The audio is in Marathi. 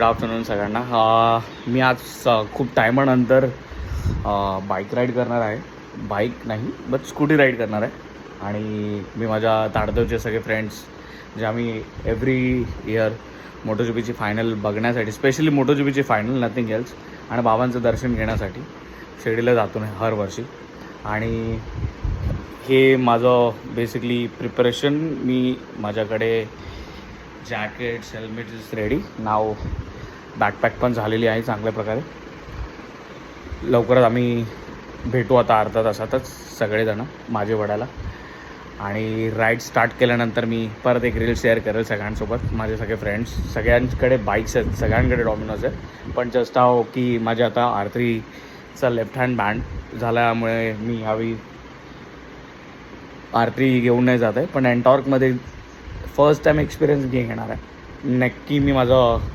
गुड आफ्टरनून सगळ्यांना. मी आज खूप टायमानंतर बाईक राईड करणार आहे. बाईक नाही बट स्कूटी राईड करणार आहे. आणि मी माझ्या ताडदेवचे सगळे फ्रेंड्स जे आम्ही एव्हरी इयर मोटोजीपीची फायनल बघण्यासाठी, स्पेशली मोटोजीपीची फायनल, नथिंग एल्स, आणि बाबांचं दर्शन घेण्यासाठी शिर्डीला जातो ना हर वर्षी. आणि हे माझं बेसिकली प्रिपरेशन, मी माझ्याकडे jackets, helmet is ready now, backpack पण झालेली आहे चांगल्या प्रकारे. लवकरच आम्ही भेटू आता अर्धा तासातच सगळेजणं माझे वडाला. आणि राईड स्टार्ट केल्यानंतर मी परत एक रील शेअर करेल सगळ्यांसोबत. माझे सगळे फ्रेंड्स, सगळ्यांकडे बाईक्स आहेत, सगळ्यांकडे डॉमिनोज आहे. पण जस्ट हाव की माझ्या आता R3चा लेफ्ट हँड बँड झाल्यामुळे मी ह्यावेळी R3 घेऊन नाही जात आहे. पण एनटॉर्कमध्ये फर्स्ट टाईम एक्सपिरियन्स घेणार आहे. नक्की मी माझं